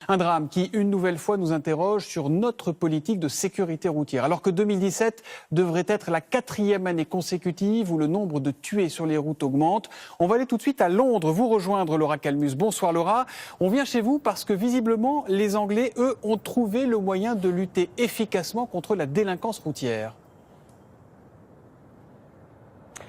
Un drame qui, une nouvelle fois, nous interroge sur notre politique de sécurité routière. Alors que 2017 devrait être la 4e année consécutive où le nombre de tués sur les routes augmente. On va aller tout de suite à Londres, vous rejoindre Laura Calmus. Bonsoir Laura. On vient chez vous parce que visiblement, les Anglais, eux, ont trouvé le moyen de lutter efficacement contre la délinquance routière.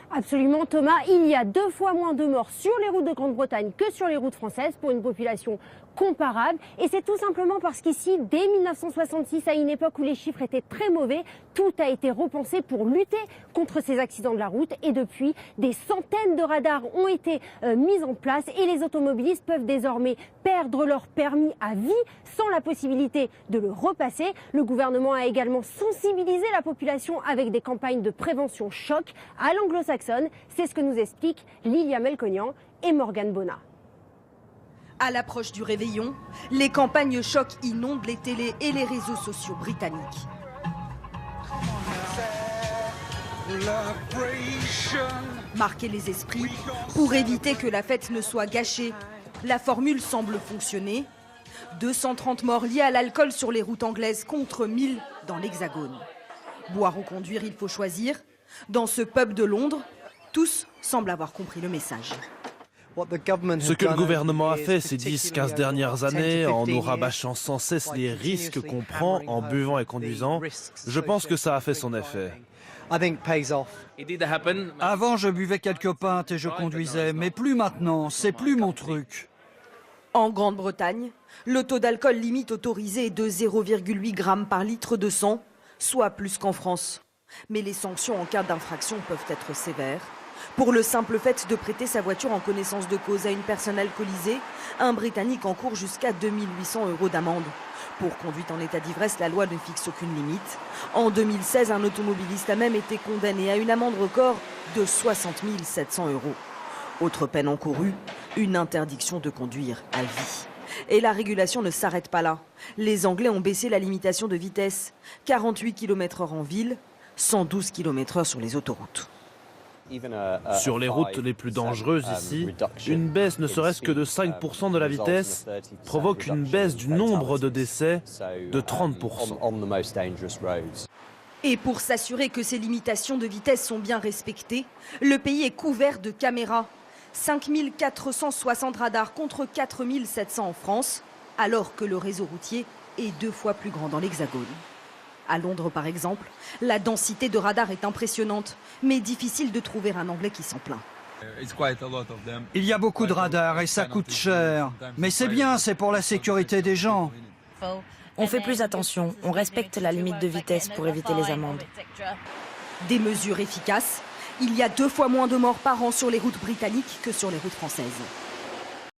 Absolument Thomas, il y a 2 fois moins de morts sur les routes de Grande-Bretagne que sur les routes françaises pour une population comparable. Et c'est tout simplement parce qu'ici, dès 1966, à une époque où les chiffres étaient très mauvais, tout a été repensé pour lutter contre ces accidents de la route. Et depuis, des centaines de radars ont été mis en place et les automobilistes peuvent désormais perdre leur permis à vie sans la possibilité de le repasser. Le gouvernement a également sensibilisé la population avec des campagnes de prévention choc à l'anglo-saxonne. C'est ce que nous expliquent Lilia Melconian et Morgane Bonnat. À l'approche du réveillon, les campagnes choc inondent les télés et les réseaux sociaux britanniques. Marquer les esprits pour éviter que la fête ne soit gâchée. La formule semble fonctionner. 230 morts liés à l'alcool sur les routes anglaises contre 1000 dans l'Hexagone. Boire ou conduire, il faut choisir. Dans ce pub de Londres, tous semblent avoir compris le message. Ce que le gouvernement a fait ces 10-15 dernières années, en nous rabâchant sans cesse les risques qu'on prend en buvant et conduisant, je pense que ça a fait son effet. Avant, je buvais quelques pintes et je conduisais, mais plus maintenant, c'est plus mon truc. En Grande-Bretagne, le taux d'alcool limite autorisé est de 0,8 grammes par litre de sang, soit plus qu'en France. Mais les sanctions en cas d'infraction peuvent être sévères. Pour le simple fait de prêter sa voiture en connaissance de cause à une personne alcoolisée, un Britannique encourt jusqu'à 2 800 € d'amende. Pour conduite en état d'ivresse, la loi ne fixe aucune limite. En 2016, un automobiliste a même été condamné à une amende record de 60 700 €. Autre peine encourue, une interdiction de conduire à vie. Et la régulation ne s'arrête pas là. Les Anglais ont baissé la limitation de vitesse. 48 km/h en ville, 112 km/h sur les autoroutes. Sur les routes les plus dangereuses ici, une baisse ne serait-ce que de 5% de la vitesse provoque une baisse du nombre de décès de 30%. Et pour s'assurer que ces limitations de vitesse sont bien respectées, le pays est couvert de caméras. 5 460 radars contre 4 700 en France, alors que le réseau routier est 2 fois plus grand dans l'Hexagone. À Londres, par exemple, la densité de radars est impressionnante, mais difficile de trouver un Anglais qui s'en plaint. Il y a beaucoup de radars et ça coûte cher. Mais c'est bien, c'est pour la sécurité des gens. On fait plus attention, on respecte la limite de vitesse pour éviter les amendes. Des mesures efficaces. Il y a 2 fois moins de morts par an sur les routes britanniques que sur les routes françaises.